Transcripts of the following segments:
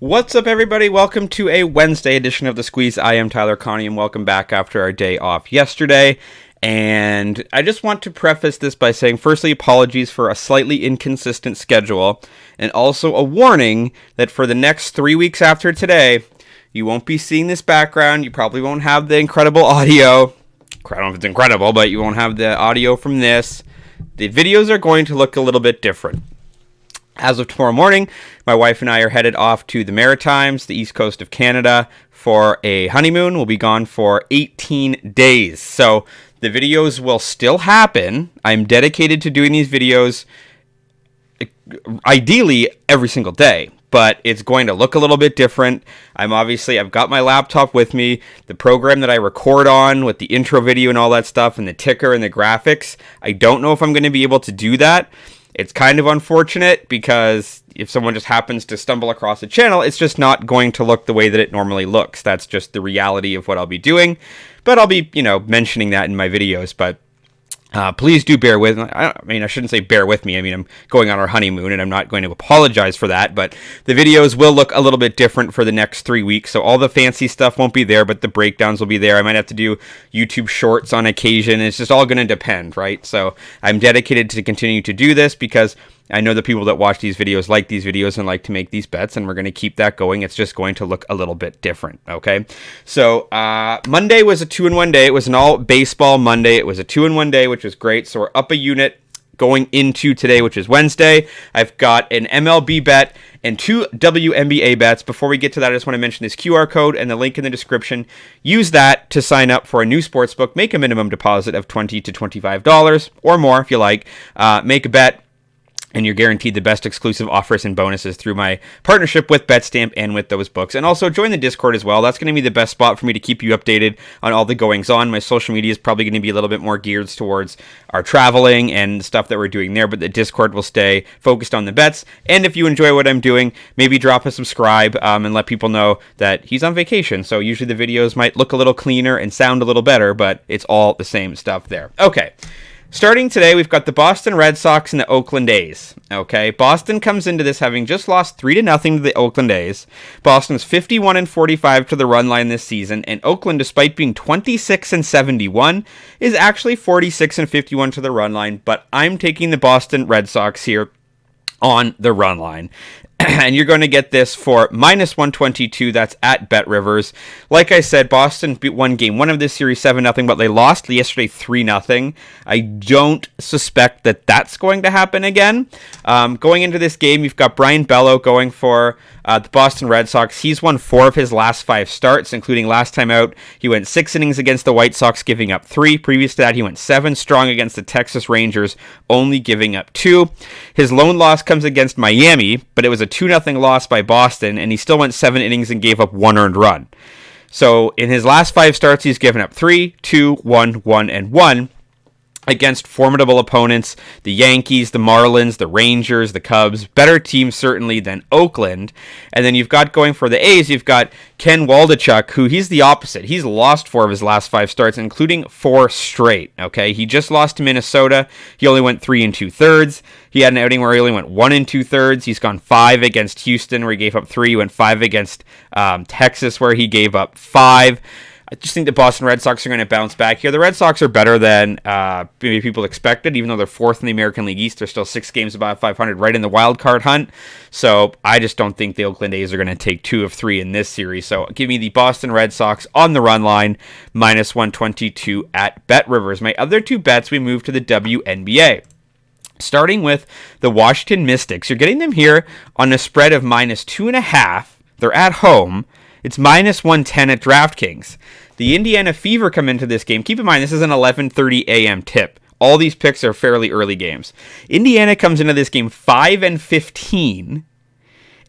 What's up, everybody? Welcome to a Wednesday edition of The Squeeze. I am Tyler Connie, and welcome back after our day off yesterday. And I just want to preface this by saying, firstly, apologies for a slightly inconsistent schedule, and also a warning that for the next 3 weeks after today, you won't be seeing this background. You probably won't have the incredible audio. I don't know if it's incredible, but you won't have the audio from this. The videos are going to look a little bit different. As of tomorrow morning, my wife and I are headed off to the Maritimes, the east coast of Canada, for a honeymoon. We'll be gone for 18 days. So the videos will still happen. I'm dedicated to doing these videos ideally every single day, but it's going to look a little bit different. I've got my laptop with me, the program that I record on with the intro video and all that stuff, and the ticker and the graphics. I don't know if I'm going to be able to do that. It's kind of unfortunate because if someone just happens to stumble across the channel, it's just not going to look the way that it normally looks. That's just the reality of what I'll be doing. But I'll be, mentioning that in my videos. But please do bear with me. I shouldn't say bear with me. I'm going on our honeymoon, and I'm not going to apologize for that. But the videos will look a little bit different for the next 3 weeks. So all the fancy stuff won't be there, but the breakdowns will be there. I might have to do YouTube shorts on occasion. It's just all going to depend, right? So I'm dedicated to continue to do this because I know the people that watch these videos like these videos and like to make these bets, and we're going to keep that going. It's just going to look a little bit different, okay? So Monday was a 2-in-1 day. It was an all baseball Monday. It was a 2-in-1 day, which was great. So we're up a unit going into today, which is Wednesday. I've got an MLB bet and 2 WNBA bets. Before we get to that, I just want to mention this QR code and the link in the description. Use that to sign up for a new sportsbook. Make a minimum deposit of $20 to $25 or more if you like. Make a bet, and you're guaranteed the best exclusive offers and bonuses through my partnership with BetStamp and with those books. And also join the Discord as well. That's going to be the best spot for me to keep you updated on all the goings on. My social media is probably going to be a little bit more geared towards our traveling and stuff that we're doing there, but the Discord will stay focused on the bets. And if you enjoy what I'm doing, maybe drop a subscribe and let people know that he's on vacation. So usually the videos might look a little cleaner and sound a little better, but it's all the same stuff there. Okay. Starting today, we've got the Boston Red Sox and the Oakland A's. Okay, Boston comes into this having just lost 3-0 to the Oakland A's. Boston's 51-45 to the run line this season, and Oakland, despite being 26-71, is actually 46-51 to the run line. But I'm taking the Boston Red Sox here on the run line. And you're going to get this for -122. That's at Bet Rivers. Like I said, Boston won game 1 of this series 7-0, but they lost yesterday 3-0. I don't suspect that that's going to happen again. Going into this game, you've got Brian Bello going for the Boston Red Sox. He's won 4 of his last 5 starts, including last time out. He went 6 innings against the White Sox, giving up 3. Previous to that, he went 7 strong against the Texas Rangers, only giving up 2. His lone loss comes against Miami, but it was a 2-0 loss by Boston, and he still went 7 innings and gave up 1 earned run. So in his last 5 starts, he's given up 3, 2, 1, 1, and 1 against formidable opponents, the Yankees, the Marlins, the Rangers, the Cubs, better teams certainly than Oakland. And then you've got going for the A's, you've got Ken Waldichuk, who he's the opposite. He's lost 4 of his last 5 starts, including 4 straight, okay? He just lost to Minnesota. He only went 3 2/3. He had an outing where he only went 1 2/3. He's gone 5 against Houston, where he gave up 3. He went 5 against Texas, where he gave up 5. I just think the Boston Red Sox are going to bounce back here. The Red Sox are better than maybe people expected. Even though they're 4th in the American League East, they're still 6 games above 500, right in the wild card hunt. So I just don't think the Oakland A's are going to take 2 of 3 in this series. So give me the Boston Red Sox on the run line, -122 at Bet Rivers. My other 2 bets, we move to the WNBA. Starting with the Washington Mystics. You're getting them here on a spread of -2.5. They're at home. It's -110 at DraftKings. The Indiana Fever come into this game. Keep in mind, this is an 11:30 a.m. tip. All these picks are fairly early games. Indiana comes into this game 5-15,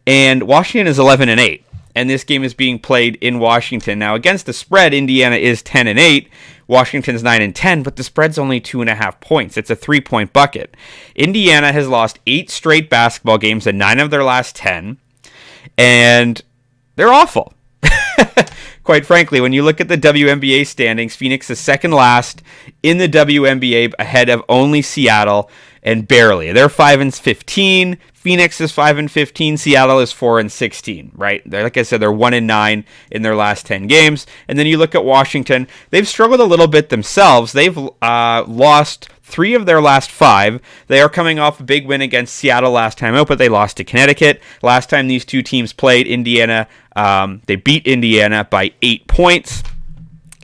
and Washington is 11-8. And this game is being played in Washington. Now, against the spread, Indiana is 10-8. Washington's 9-10, but the spread's only 2.5 points. It's a 3-point bucket. Indiana has lost 8 straight basketball games and 9 of their last 10, and they're awful. Quite frankly, when you look at the WNBA standings, Phoenix is second last in the WNBA, ahead of only Seattle, and barely. They're 5-15. Phoenix is 5-15. Seattle is 4-16. Right? Like I said, they're 1-9 in their last 10 games. And then you look at Washington. They've struggled a little bit themselves. They've lost 3 of their last 5. They are coming off a big win against Seattle last time out, but they lost to Connecticut. Last time these two teams played, Indiana, they beat Indiana by 8 points.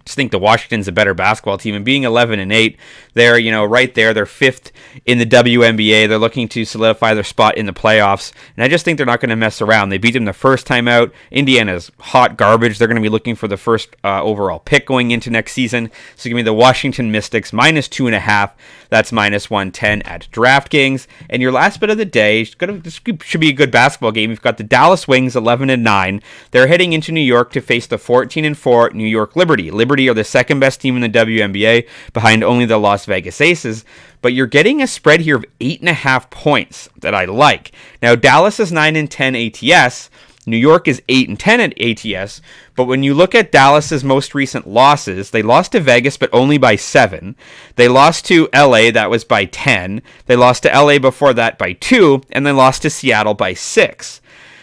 Just think the Washington's a better basketball team, and being 11-8, they're right there. They're 5th in the WNBA. They're looking to solidify their spot in the playoffs, and I just think they're not going to mess around. They beat them the first time out. Indiana's hot garbage. They're going to be looking for the first overall pick going into next season. So give me the Washington Mystics -2.5. That's -110 at DraftKings. And your last bit of the day, this should be a good basketball game. You've got the Dallas Wings 11-9. They're heading into New York to face the 14-4 New York Liberty. Liberty are the second best team in the WNBA, behind only the Las Vegas Aces, but you're getting a spread here of 8.5 points that I like. Now, Dallas is 9-10 ATS, New York is 8-10 at ATS, but when you look at Dallas's most recent losses, they lost to Vegas, but only by 7. They lost to LA, that was by 10. They lost to LA before that by 2, and then lost to Seattle by 6.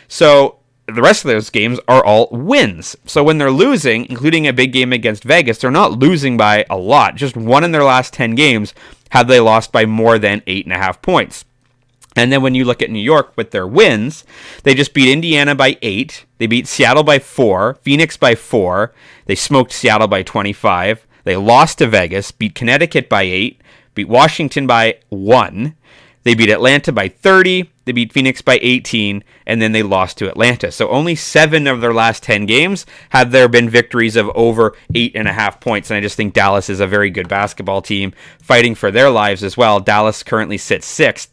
So the rest of those games are all wins. So when they're losing, including a big game against Vegas, they're not losing by a lot. Just 1 in their last 10 games have they lost by more than 8.5 points. And then when you look at New York with their wins, they just beat Indiana by 8. They beat Seattle by 4, Phoenix by 4. They smoked Seattle by 25. They lost to Vegas, beat Connecticut by 8, beat Washington by 1. They beat Atlanta by 30. They beat Phoenix by 18, and then they lost to Atlanta. So only 7 of their last 10 games have there been victories of over 8.5 points. And I just think Dallas is a very good basketball team, fighting for their lives as well. Dallas currently sits 6th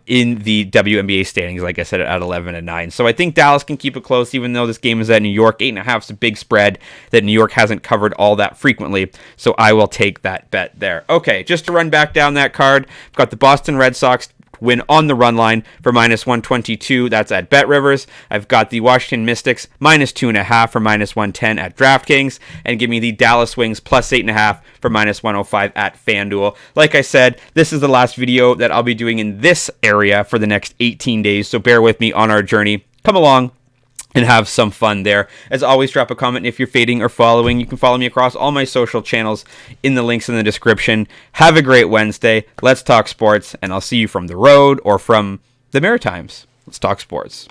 in the WNBA standings, like I said, at 11-9. So I think Dallas can keep it close, even though this game is at New York. 8.5 is a big spread that New York hasn't covered all that frequently. So I will take that bet there. Okay, just to run back down that card, I've got the Boston Red Sox win on the run line for -122. That's at Bet Rivers. I've got the Washington Mystics -2.5 for -110 at DraftKings, and give me the Dallas Wings +8.5 for -105 at FanDuel. Like I said, this is the last video that I'll be doing in this area for the next 18 days, so bear with me on our journey. Come along and have some fun there. As always, drop a comment if you're fading or following. You can follow me across all my social channels in the links in the description. Have a great Wednesday. Let's talk sports, and I'll see you from the road or from the Maritimes. Let's talk sports.